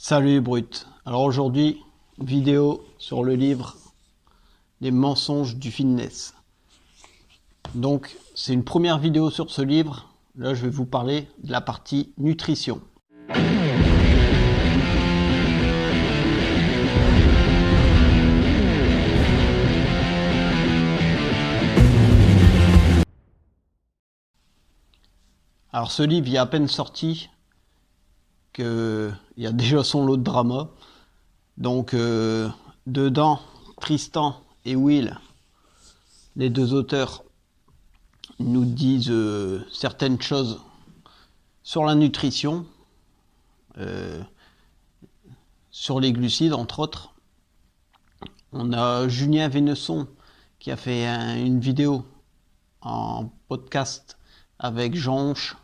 Salut Brut. Alors aujourd'hui, vidéo sur le livre Les mensonges du fitness. Donc c'est une première vidéo sur ce livre. Là je vais vous parler de la partie nutrition. Alors ce livre il est à peine sorti qu'il y a déjà son lot de drama. Donc dedans, Tristan et Will, les deux auteurs, nous disent certaines choses sur la nutrition, sur les glucides entre autres. On a Julien Vénesson qui a fait une vidéo en podcast avec Jean-Onche,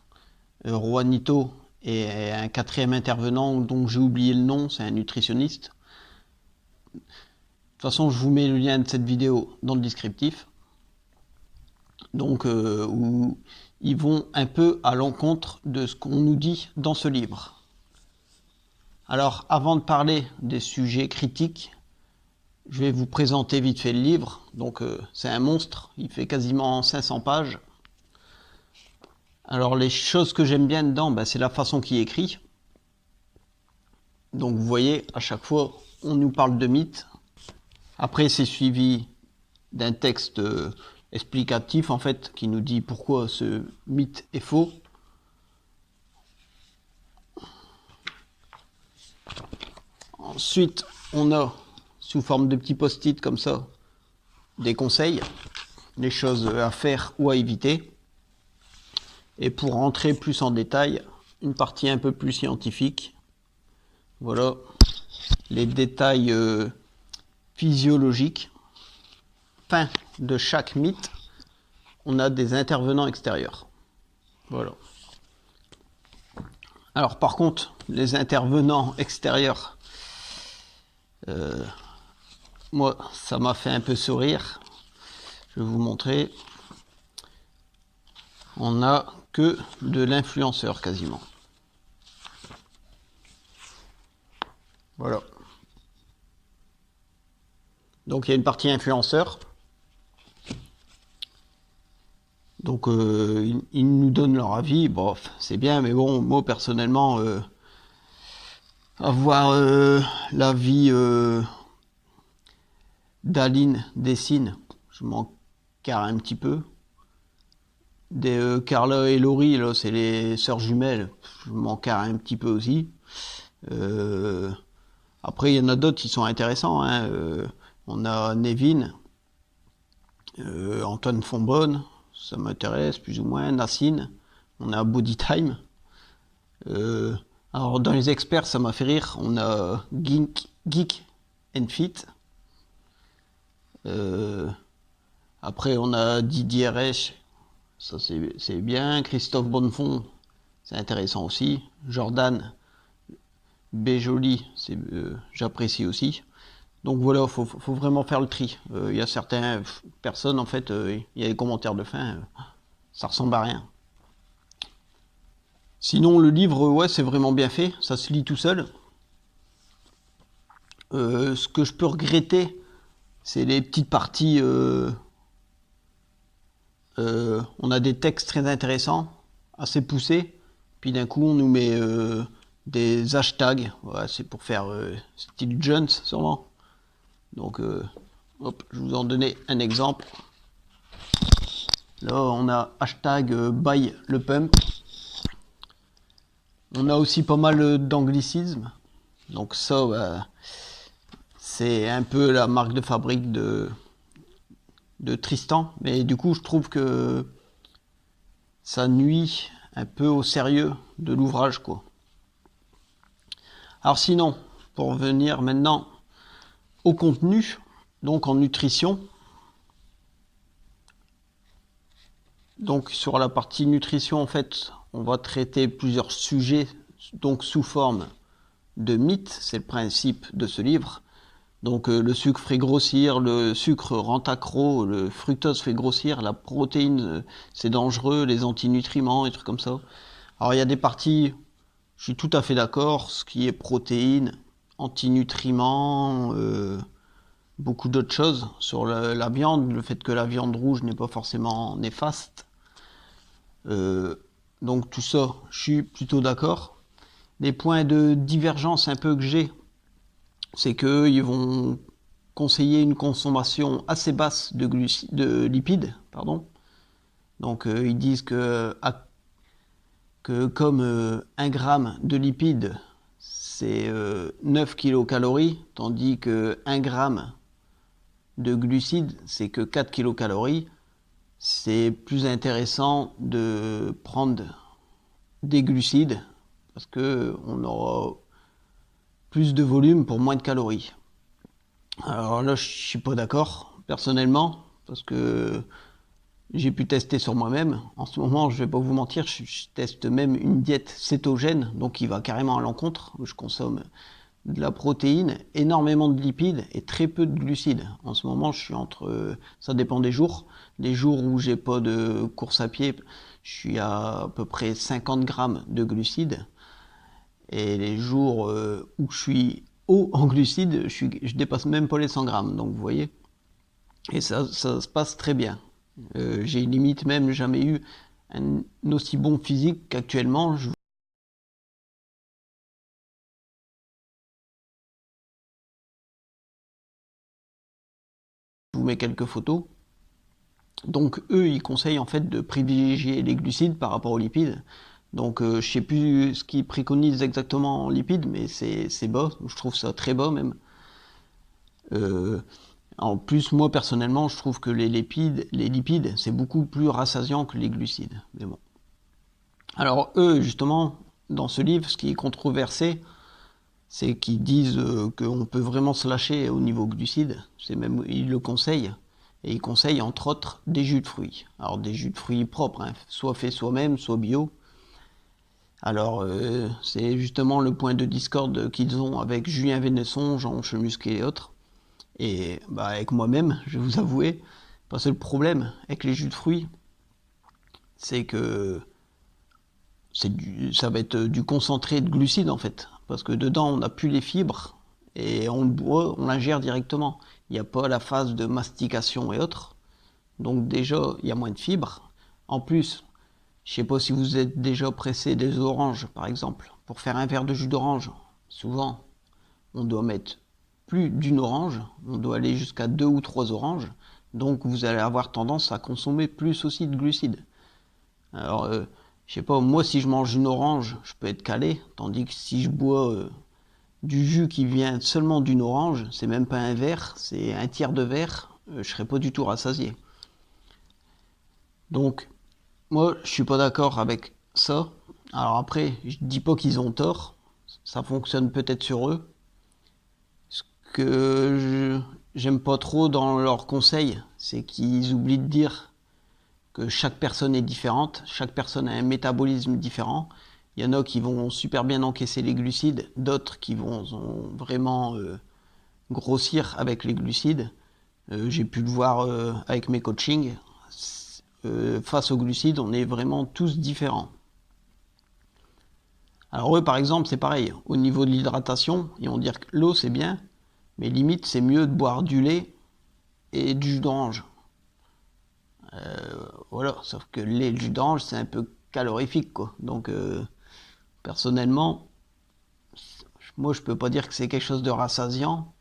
Juanito et un quatrième intervenant dont j'ai oublié le nom, c'est un nutritionniste. De toute façon, je vous mets le lien de cette vidéo dans le descriptif. Donc, où ils vont un peu à l'encontre de ce qu'on nous dit dans ce livre. Alors, avant de parler des sujets critiques, je vais vous présenter vite fait le livre. Donc, c'est un monstre, il fait quasiment 500 pages. Alors, les choses que j'aime bien dedans, c'est la façon qu'il écrit. Donc, vous voyez, à chaque fois, on nous parle de mythes. Après, c'est suivi d'un texte explicatif, en fait, qui nous dit pourquoi ce mythe est faux. Ensuite, on a, sous forme de petits post-it comme ça, des conseils, les choses à faire ou à éviter. Et pour rentrer plus en détail, une partie un peu plus scientifique. Voilà, les détails physiologiques. Fin de chaque mythe, on a des intervenants extérieurs. Voilà. Alors par contre, les intervenants extérieurs, moi, ça m'a fait un peu sourire. Je vais vous montrer. On n'a que de l'influenceur quasiment. Voilà. Donc il y a une partie influenceur. Donc ils nous donnent leur avis. Bon, c'est bien, mais bon, moi personnellement, avoir l'avis d'Aline Dessine, je m'en carre un petit peu. Des Carla et Laurie, là, c'est les sœurs jumelles, je m'en carre un petit peu aussi. Après, il y en a d'autres qui sont intéressants. Hein. On a Nevin, Antoine Fonbonne, ça m'intéresse plus ou moins. Nassine, on a Bodytime. Alors, dans les experts, ça m'a fait rire. On a Geek and Fit. Après, on a Didier Reich, ça c'est bien. Christophe Bonnefond, c'est intéressant aussi. Jordan Béjoli, j'apprécie aussi. Donc voilà, faut vraiment faire le tri. Il y a certaines personnes, en fait, il y a des commentaires de fin, ça ressemble à rien. Sinon, le livre, ouais, c'est vraiment bien fait, ça se lit tout seul. Ce que je peux regretter, c'est les petites parties. On a des textes très intéressants, assez poussés, puis d'un coup on nous met des hashtags, ouais, c'est pour faire style Jones sûrement. Donc hop, je vous en donnais un exemple. Là on a hashtag buy le pump. On a aussi pas mal d'anglicismes. Donc ça, c'est un peu la marque de fabrique de Tristan. Mais du coup je trouve que ça nuit un peu au sérieux de l'ouvrage, quoi. Alors sinon, pour venir maintenant au contenu, donc en nutrition. Donc sur la partie nutrition, en fait, on va traiter plusieurs sujets, donc sous forme de mythes, c'est le principe de ce livre. Donc le sucre fait grossir, le sucre rend accro, le fructose fait grossir, la protéine c'est dangereux, les antinutriments, et trucs comme ça. Alors il y a des parties je suis tout à fait d'accord. Ce qui est protéines, antinutriments, beaucoup d'autres choses sur la viande, le fait que la viande rouge n'est pas forcément néfaste. Donc tout ça, je suis plutôt d'accord. Les points de divergence un peu que j'ai, c'est qu'ils vont conseiller une consommation assez basse de lipides, pardon. Donc ils disent que comme 1 gramme de lipides, c'est 9 kilocalories, tandis que 1 gramme de glucides, c'est que 4 kilocalories. C'est plus intéressant de prendre des glucides parce que on aura plus de volume pour moins de calories. Alors là, je suis pas d'accord personnellement parce que j'ai pu tester sur moi-même. En ce moment, je vais pas vous mentir, je teste même une diète cétogène, donc qui va carrément à l'encontre. Je consomme de la protéine, énormément de lipides et très peu de glucides. En ce moment, je suis entre, ça dépend des jours. Les jours où j'ai pas de course à pied, je suis à peu près 50 grammes de glucides. Et les jours où je suis haut en glucides, je dépasse même pas les 100 grammes. Donc vous voyez, et ça se passe très bien. J'ai limite même jamais eu un aussi bon physique qu'actuellement. Je vous mets quelques photos. Donc eux, ils conseillent en fait de privilégier les glucides par rapport aux lipides. Donc je sais plus ce qu'ils préconisent exactement en lipides, mais c'est bas. Je trouve ça très bas même. Euh, En plus, moi personnellement, je trouve que les lipides, c'est beaucoup plus rassasiant que les glucides. Mais bon. Alors eux, justement, dans ce livre, ce qui est controversé, c'est qu'ils disent qu'on peut vraiment se lâcher au niveau glucides. C'est même, ils le conseillent. Et ils conseillent entre autres des jus de fruits. Alors des jus de fruits propres, hein, soit faits soi-même, soit bio. Alors c'est justement le point de discorde qu'ils ont avec Julien Vénesson, Jean Chemusquet et autres. Et bah, avec moi-même, je vais vous avouer, parce que le problème avec les jus de fruits, c'est que ça va être du concentré de glucides en fait. Parce que dedans, on n'a plus les fibres et on le boit, on l'ingère directement. Il n'y a pas la phase de mastication et autres. Donc déjà, il y a moins de fibres. En plus, je ne sais pas si vous êtes déjà pressé des oranges, par exemple. Pour faire un verre de jus d'orange, souvent, on doit mettre plus d'une orange. On doit aller jusqu'à 2 ou 3 oranges. Donc vous allez avoir tendance à consommer plus aussi de glucides. Alors, je sais pas, moi si je mange une orange, je peux être calé, tandis que si je bois du jus qui vient seulement d'une orange, c'est même pas un verre, c'est un tiers de verre, je serai pas du tout rassasié. Donc, moi, je suis pas d'accord avec ça. Alors après, je dis pas qu'ils ont tort, ça fonctionne peut-être sur eux. Ce que j'aime pas trop dans leurs conseils, c'est qu'ils oublient de dire que chaque personne est différente, chaque personne a un métabolisme différent. Il y en a qui vont super bien encaisser les glucides, d'autres qui vont vraiment grossir avec les glucides. J'ai pu le voir avec mes coachings. Face aux glucides, on est vraiment tous différents. Alors eux, par exemple, c'est pareil. Au niveau de l'hydratation, ils vont dire que l'eau, c'est bien, mais limite, c'est mieux de boire du lait et du jus d'orange. Voilà, sauf que le lait et le jus d'orange, c'est un peu calorifique, quoi. Donc, personnellement, moi, je peux pas dire que c'est quelque chose de rassasiant.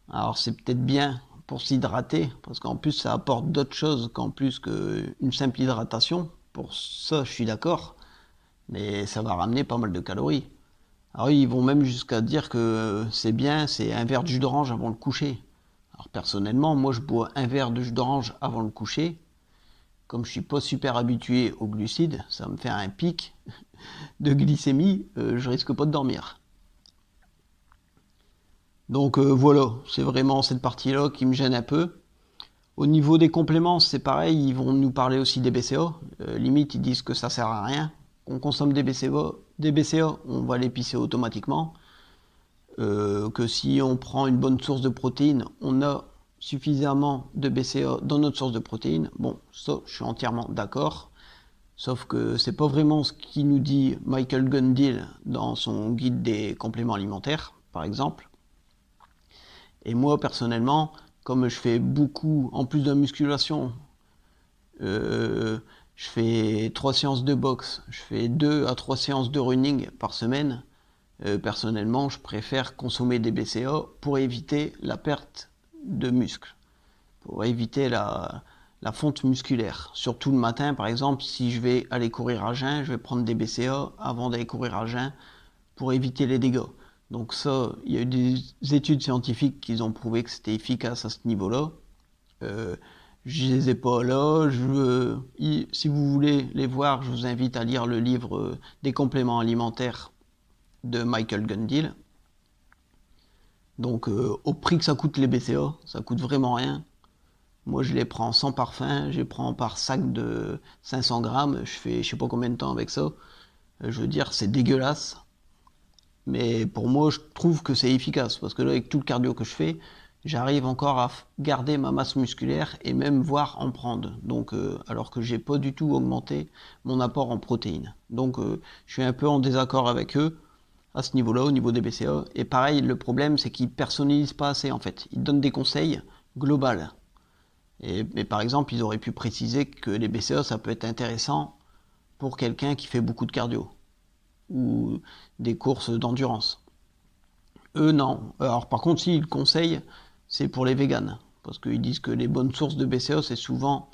Alors, c'est peut-être bien pour s'hydrater, parce qu'en plus, ça apporte d'autres choses qu'en plus qu'une simple hydratation. Pour ça, je suis d'accord, mais ça va ramener pas mal de calories. Alors, ils vont même jusqu'à dire que c'est bien, c'est un verre de jus d'orange avant le coucher. Alors, personnellement, moi, je bois un verre de jus d'orange avant le coucher. Comme je suis pas super habitué aux glucides, ça va me faire un pic de glycémie, je risque pas de dormir. Donc voilà, c'est vraiment cette partie-là qui me gêne un peu. Au niveau des compléments, c'est pareil, ils vont nous parler aussi des BCA. Limite, ils disent que ça sert à rien. On consomme des BCA, on va les pisser automatiquement. Que si on prend une bonne source de protéines, on a suffisamment de BCA dans notre source de protéines. Bon, ça, je suis entièrement d'accord. Sauf que c'est pas vraiment ce qu'il nous dit Michael Gundil dans son guide des compléments alimentaires, par exemple. Et moi, personnellement, comme je fais beaucoup, en plus de la musculation, je fais 3 séances de boxe, je fais 2 à 3 séances de running par semaine. Personnellement, je préfère consommer des BCA pour éviter la perte de muscle, pour éviter la fonte musculaire. Surtout le matin, par exemple, si je vais aller courir à jeun, je vais prendre des BCA avant d'aller courir à jeun pour éviter les dégâts. Donc ça, il y a eu des études scientifiques qui ont prouvé que c'était efficace à ce niveau-là. Je les ai pas là. Si vous voulez les voir, je vous invite à lire le livre des compléments alimentaires de Michael Gundil. Donc au prix que ça coûte les BCA, ça coûte vraiment rien. Moi je les prends sans parfum, je les prends par sac de 500 grammes, je fais je sais pas combien de temps avec ça. Je veux dire, c'est dégueulasse. Mais pour moi, je trouve que c'est efficace, parce que là, avec tout le cardio que je fais, j'arrive encore à garder ma masse musculaire et même voire en prendre. Donc, alors que j'ai pas du tout augmenté mon apport en protéines. Donc, je suis un peu en désaccord avec eux à ce niveau-là, au niveau des BCA. Et pareil, le problème, c'est qu'ils personnalisent pas assez en fait. Ils donnent des conseils globaux. Mais par exemple, ils auraient pu préciser que les BCA, ça peut être intéressant pour quelqu'un qui fait beaucoup de cardio ou des courses d'endurance. Eux, non. Alors par contre, si ils conseillent, c'est pour les véganes. Parce qu'ils disent que les bonnes sources de BCA, c'est souvent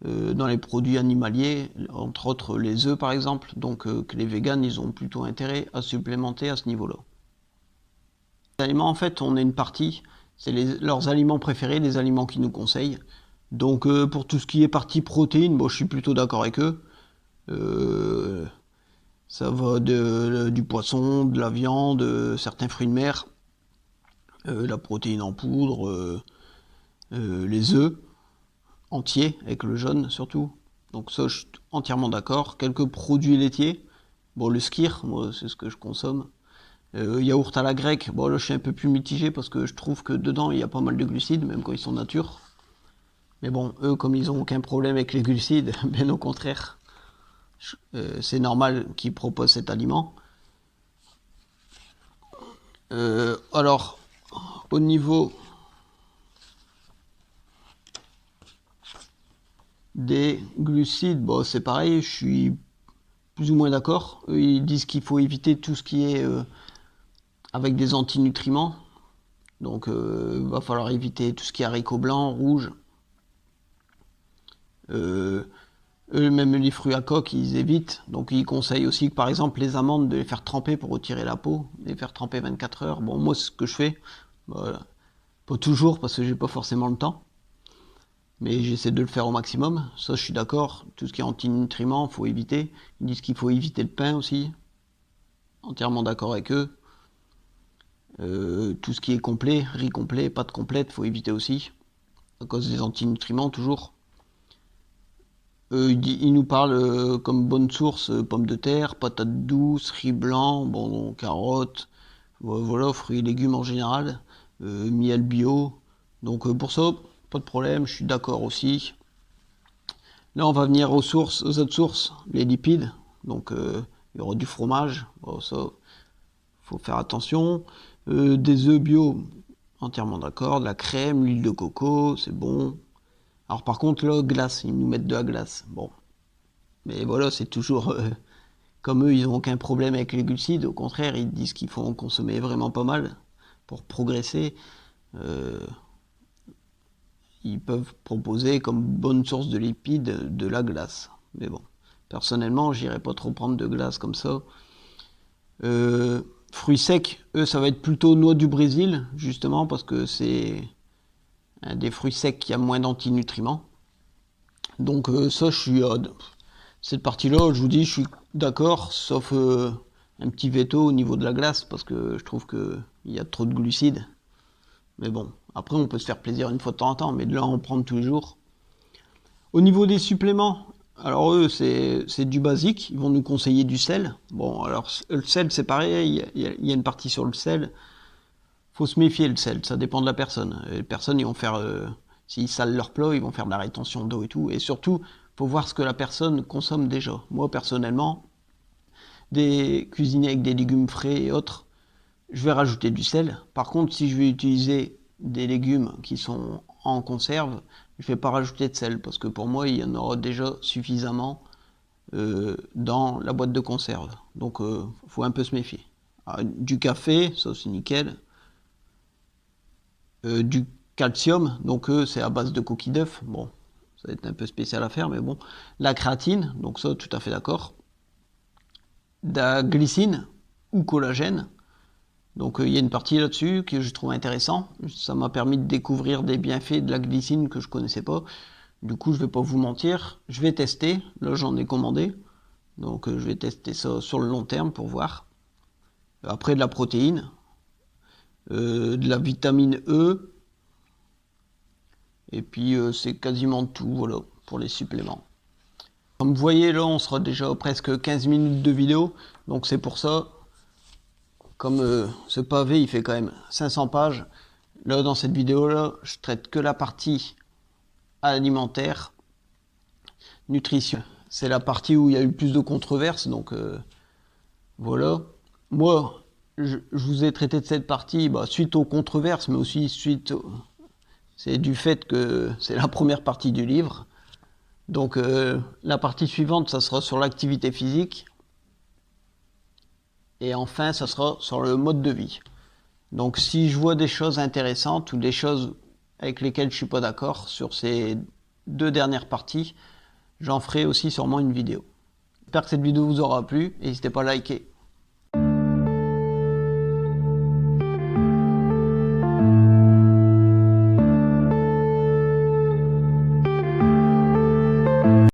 dans les produits animaliers, entre autres les œufs par exemple. Donc que les véganes, ils ont plutôt intérêt à supplémenter à ce niveau-là. Les aliments, en fait, on a une partie, c'est leurs aliments préférés, les aliments qu'ils nous conseillent. Donc pour tout ce qui est partie protéines, bon, je suis plutôt d'accord avec eux. Ça va du poisson, de la viande, certains fruits de mer, la protéine en poudre, les œufs entiers, avec le jaune surtout. Donc ça, je suis entièrement d'accord. Quelques produits laitiers. Bon, le skyr, moi, c'est ce que je consomme. Yaourt à la grecque, bon là je suis un peu plus mitigé parce que je trouve que dedans il y a pas mal de glucides, même quand ils sont nature. Mais bon, eux, comme ils ont aucun problème avec les glucides, bien au contraire, c'est normal qu'ils proposent cet aliment. Alors, au niveau des glucides, bon, c'est pareil, je suis plus ou moins d'accord. Eux, ils disent qu'il faut éviter tout ce qui est avec des antinutriments. Donc, va falloir éviter tout ce qui est haricots blancs, rouges. Même les fruits à coque, ils évitent. Donc, ils conseillent aussi, par exemple, les amandes, de les faire tremper pour retirer la peau, les faire tremper 24 heures. Bon, moi, c'est ce que je fais. Voilà. Pas toujours, parce que j'ai pas forcément le temps. Mais j'essaie de le faire au maximum. Ça, je suis d'accord. Tout ce qui est antinutriments, faut éviter. Ils disent qu'il faut éviter le pain aussi. Entièrement d'accord avec eux. Tout ce qui est complet, riz complet, pâtes complètes, faut éviter aussi. À cause des antinutriments, toujours. Il nous parle comme bonne source pommes de terre, patates douces, riz blanc, bon, carottes, voilà, fruits et légumes en général, miel bio. Donc pour ça, pas de problème, je suis d'accord aussi. Là, on va venir aux autres sources, les lipides. Donc il y aura du fromage, bon, ça, faut faire attention. Des œufs bio, entièrement d'accord. De la crème, l'huile de coco, c'est bon. Alors par contre, là, glace, ils nous mettent de la glace. Bon. Mais voilà, c'est toujours... comme eux, ils n'ont aucun problème avec les glucides. Au contraire, ils disent qu'il faut en consommer vraiment pas mal pour progresser. Ils peuvent proposer comme bonne source de lipides de la glace. Mais bon, personnellement, j'irai pas trop prendre de glace comme ça. Fruits secs, eux, ça va être plutôt noix du Brésil, justement, parce que c'est un des fruits secs qui a moins d'antinutriments. Donc ça, je suis... cette partie-là, je vous dis, je suis d'accord, sauf un petit veto au niveau de la glace, parce que je trouve qu'il y a trop de glucides. Mais bon, après, on peut se faire plaisir une fois de temps en temps, mais de là, en prendre tous les jours. Au niveau des suppléments, alors eux, c'est du basique, ils vont nous conseiller du sel. Bon, alors le sel, c'est pareil, il y a une partie sur le sel. Faut se méfier, le sel, ça dépend de la personne. Les personnes, ils vont faire... s'ils salent leur plat, ils vont faire de la rétention d'eau et tout. Et surtout, faut voir ce que la personne consomme déjà. Moi, personnellement, des cuisiner avec des légumes frais et autres, je vais rajouter du sel. Par contre, si je vais utiliser des légumes qui sont en conserve, je vais pas rajouter de sel parce que pour moi, il y en aura déjà suffisamment dans la boîte de conserve. Donc, faut un peu se méfier. Alors, du café, ça c'est nickel. Du calcium, donc c'est à base de coquilles d'œufs. Bon, ça va être un peu spécial à faire, mais bon. La créatine, donc ça, tout à fait d'accord. De la glycine ou collagène. Donc il y a une partie là-dessus que je trouve intéressant. Ça m'a permis de découvrir des bienfaits de la glycine que je connaissais pas. Du coup, je vais pas vous mentir, je vais tester. Là, j'en ai commandé. Donc je vais tester ça sur le long terme pour voir. Après, de la protéine, de la vitamine E, et puis c'est quasiment tout, voilà, pour les suppléments. Comme vous voyez, là, on sera déjà presque 15 minutes de vidéo, donc c'est pour ça, comme ce pavé, il fait quand même 500 pages, là, dans cette vidéo-là, je traite que la partie alimentaire, nutrition. C'est la partie où il y a eu plus de controverses, donc voilà. Moi, je vous ai traité de cette partie suite aux controverses, mais aussi c'est du fait que c'est la première partie du livre. Donc la partie suivante, ça sera sur l'activité physique. Et enfin, ça sera sur le mode de vie. Donc si je vois des choses intéressantes ou des choses avec lesquelles je suis pas d'accord sur ces 2 dernières parties, j'en ferai aussi sûrement une vidéo. J'espère que cette vidéo vous aura plu. N'hésitez pas à liker.